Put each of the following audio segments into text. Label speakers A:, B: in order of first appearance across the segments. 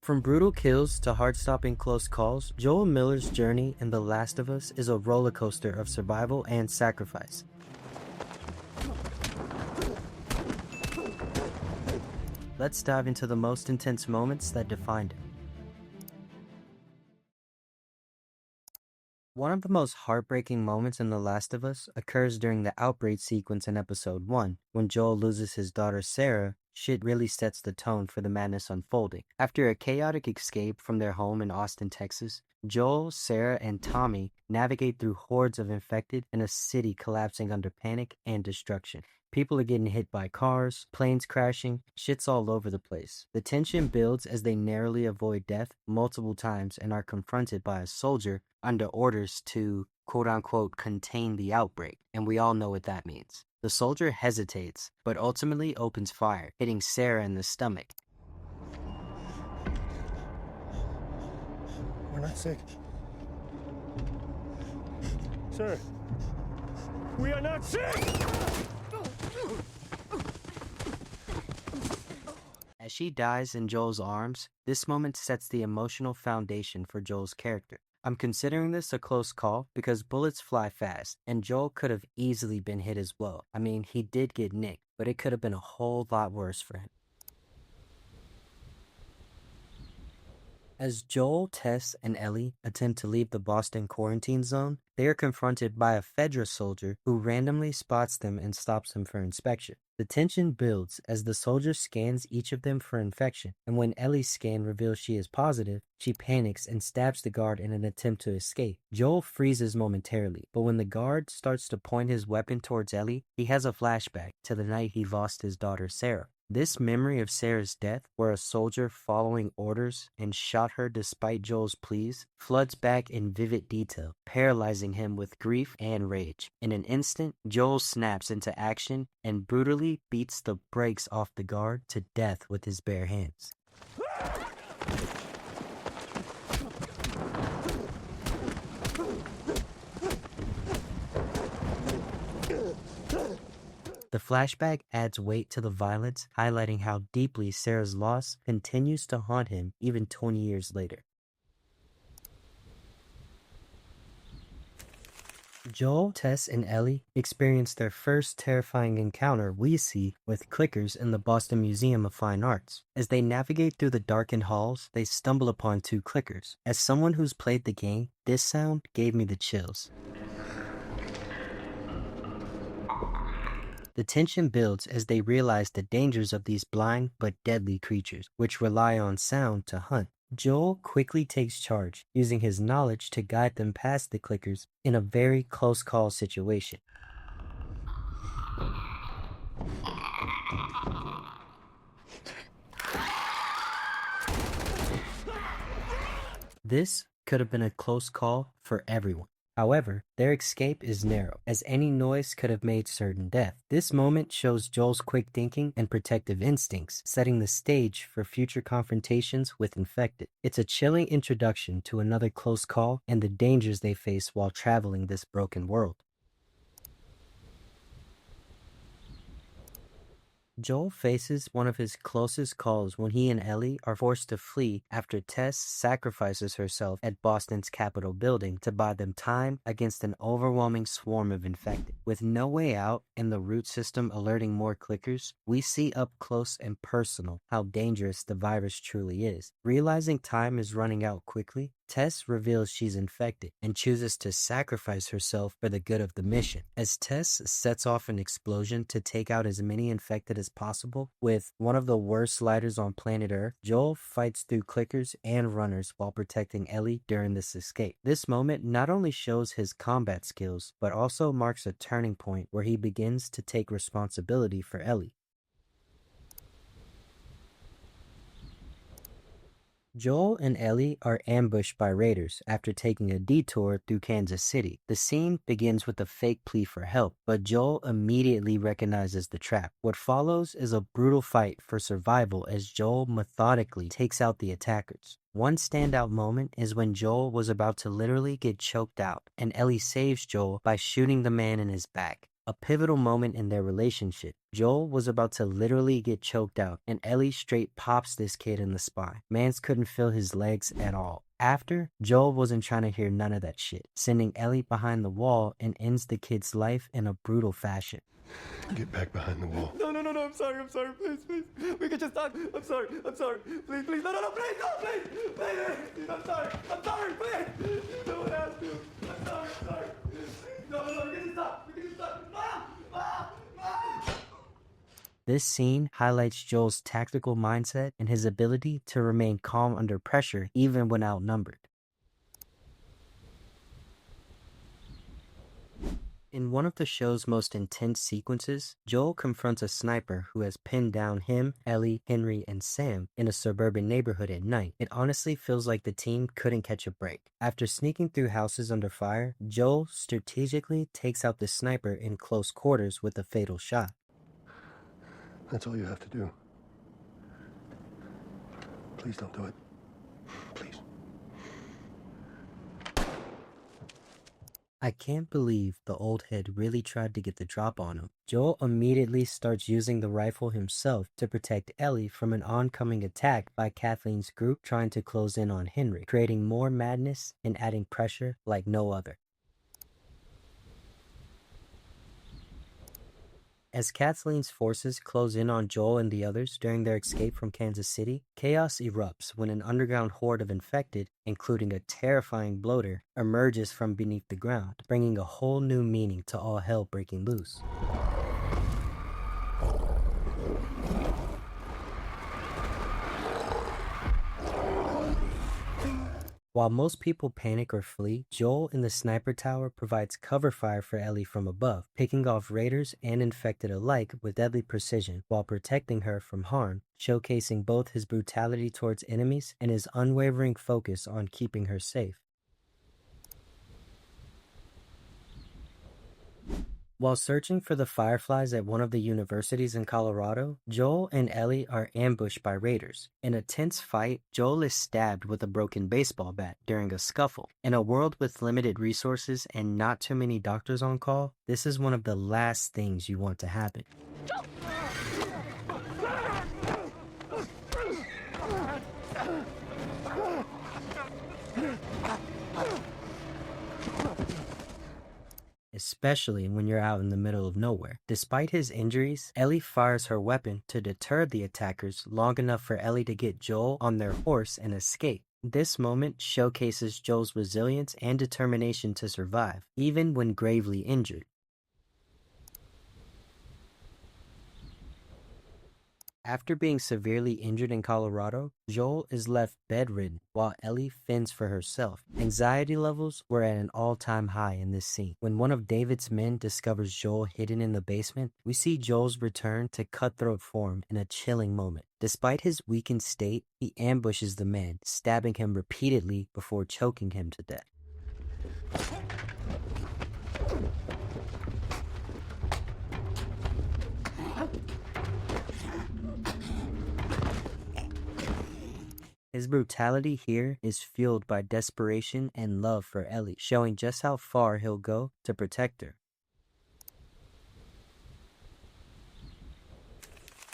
A: From brutal kills to heart-stopping close calls, Joel Miller's journey in The Last of Us is a roller coaster of survival and sacrifice. Let's dive into the most intense moments that defined him. One of the most heartbreaking moments in The Last of Us occurs during the outbreak sequence in episode 1. When Joel loses his daughter Sarah, shit really sets the tone for the madness unfolding. After a chaotic escape from their home in Austin, Texas, Joel, Sarah, and Tommy navigate through hordes of infected and a city collapsing under panic and destruction. People are getting hit by cars, planes crashing, shit's all over the place. The tension builds as they narrowly avoid death multiple times and are confronted by a soldier under orders to, quote-unquote, contain the outbreak, and we all know what that means. The soldier hesitates, but ultimately opens fire, hitting Sarah in the stomach.
B: We're not sick. Sir, we are not sick!
A: As she dies in Joel's arms, this moment sets the emotional foundation for Joel's character. I'm considering this a close call because bullets fly fast, and Joel could have easily been hit as well. I mean, he did get nicked, but it could have been a whole lot worse for him. As Joel, Tess, and Ellie attempt to leave the Boston quarantine zone, they are confronted by a Fedra soldier who randomly spots them and stops them for inspection. The tension builds as the soldier scans each of them for infection, and when Ellie's scan reveals she is positive, she panics and stabs the guard in an attempt to escape. Joel freezes momentarily, but when the guard starts to point his weapon towards Ellie, he has a flashback to the night he lost his daughter Sarah. This memory of Sarah's death, where a soldier following orders and shot her despite Joel's pleas, floods back in vivid detail, paralyzing him with grief and rage. In an instant, Joel snaps into action and brutally beats the brakes off the guard to death with his bare hands. The flashback adds weight to the violence, highlighting how deeply Sarah's loss continues to haunt him even 20 years later. Joel, Tess, and Ellie experience their first terrifying encounter we see with clickers in the Boston Museum of Fine Arts. As they navigate through the darkened halls, they stumble upon two clickers. As someone who's played the game, this sound gave me the chills. The tension builds as they realize the dangers of these blind but deadly creatures, which rely on sound to hunt. Joel quickly takes charge, using his knowledge to guide them past the clickers in a very close call situation. This could have been a close call for everyone. However, their escape is narrow, as any noise could have made certain death. This moment shows Joel's quick thinking and protective instincts, setting the stage for future confrontations with infected. It's a chilling introduction to another close call and the dangers they face while traveling this broken world. Joel faces one of his closest calls when he and Ellie are forced to flee after Tess sacrifices herself at Boston's Capitol building to buy them time against an overwhelming swarm of infected. With no way out and the root system alerting more clickers, we see up close and personal how dangerous the virus truly is. Realizing time is running out quickly, Tess reveals she's infected and chooses to sacrifice herself for the good of the mission. As Tess sets off an explosion to take out as many infected as possible with one of the worst lighters on planet Earth, Joel fights through clickers and runners while protecting Ellie during this escape. This moment not only shows his combat skills, but also marks a turning point where he begins to take responsibility for Ellie. Joel and Ellie are ambushed by raiders after taking a detour through Kansas City. The scene begins with a fake plea for help, but Joel immediately recognizes the trap. What follows is a brutal fight for survival as Joel methodically takes out the attackers. One standout moment is when Joel was about to literally get choked out, and Ellie saves Joel by shooting the man in his back. a pivotal moment in their relationship. Joel was about to literally get choked out, and Ellie straight pops this kid in the spine. Mans couldn't feel his legs at all. After, Joel wasn't trying to hear none of that shit, sending Ellie behind the wall and ends the kid's life in a brutal fashion.
B: Get back behind the wall. No, I'm sorry, please. We can just talk. I'm sorry. Please, no, please, I'm sorry, please. You don't have to. I'm sorry. No, we can just talk.
A: This scene highlights Joel's tactical mindset and his ability to remain calm under pressure even when outnumbered. In one of the show's most intense sequences, Joel confronts a sniper who has pinned down him, Ellie, Henry, and Sam in a suburban neighborhood at night. It honestly feels like the team couldn't catch a break. After sneaking through houses under fire, Joel strategically takes out the sniper in close quarters with a fatal shot.
B: That's all you have to do. Please don't do it. Please.
A: I can't believe the old head really tried to get the drop on him. Joel immediately starts using the rifle himself to protect Ellie from an oncoming attack by Kathleen's group trying to close in on Henry, creating more madness and adding pressure like no other. As Kathleen's forces close in on Joel and the others during their escape from Kansas City, chaos erupts when an underground horde of infected, including a terrifying bloater, emerges from beneath the ground, bringing a whole new meaning to all hell breaking loose. While most people panic or flee, Joel in the sniper tower provides cover fire for Ellie from above, picking off raiders and infected alike with deadly precision while protecting her from harm, showcasing both his brutality towards enemies and his unwavering focus on keeping her safe. While searching for the Fireflies at one of the universities in Colorado, Joel and Ellie are ambushed by raiders. In a tense fight, Joel is stabbed with a broken baseball bat during a scuffle. In a world with limited resources and not too many doctors on call, this is one of the last things you want to happen. Especially when you're out in the middle of nowhere. Despite his injuries, Ellie fires her weapon to deter the attackers long enough for Ellie to get Joel on their horse and escape. This moment showcases Joel's resilience and determination to survive, even when gravely injured. After being severely injured in Colorado, Joel is left bedridden while Ellie fends for herself. Anxiety levels were at an all-time high in this scene. When one of David's men discovers Joel hidden in the basement, we see Joel's return to cutthroat form in a chilling moment. Despite his weakened state, he ambushes the man, stabbing him repeatedly before choking him to death. His brutality here is fueled by desperation and love for Ellie, showing just how far he'll go to protect her.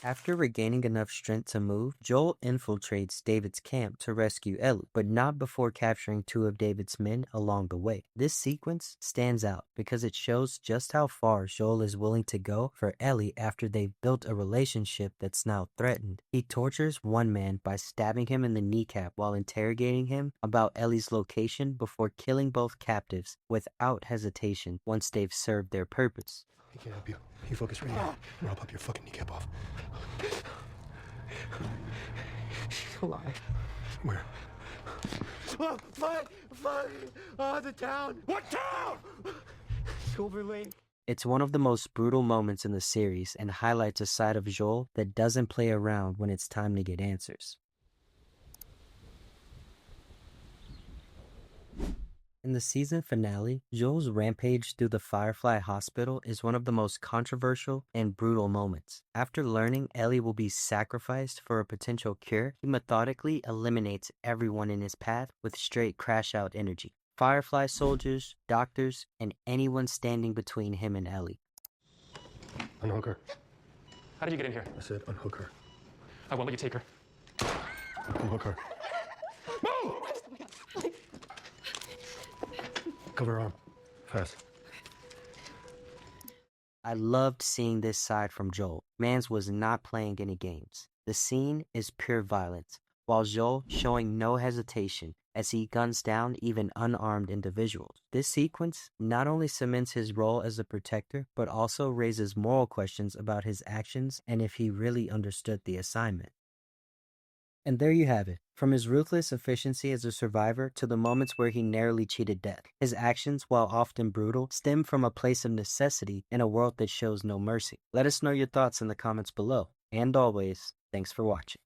A: After regaining enough strength to move, Joel infiltrates David's camp to rescue Ellie, but not before capturing two of David's men along the way. This sequence stands out because it shows just how far Joel is willing to go for Ellie after they've built a relationship that's now threatened. He tortures one man by stabbing him in the kneecap while interrogating him about Ellie's location before killing both captives without hesitation once they've served their purpose.
B: He can't help you. You focus right here, or I'll pop your fucking kneecap off. She's alive. Where? Oh, the town. What town? Silver Lake.
A: It's one of the most brutal moments in the series and highlights a side of Joel that doesn't play around when it's time to get answers. In the season finale, Joel's rampage through the Firefly hospital is one of the most controversial and brutal moments. After learning Ellie will be sacrificed for a potential cure, he methodically eliminates everyone in his path with straight crash-out energy. Firefly soldiers, doctors, and anyone standing between him and Ellie.
B: Unhook her.
C: How did you get in here?
B: I said unhook her.
C: I won't let you take her.
B: Unhook her. Move! Cover her arm. Fast.
A: I loved seeing this side from Joel. Mans was not playing any games. The scene is pure violence, while Joel showing no hesitation as he guns down even unarmed individuals. This sequence not only cements his role as a protector, but also raises moral questions about his actions and if he really understood the assignment. And there you have it. From his ruthless efficiency as a survivor to the moments where he narrowly cheated death, his actions, while often brutal, stem from a place of necessity in a world that shows no mercy. Let us know your thoughts in the comments below. And always, thanks for watching.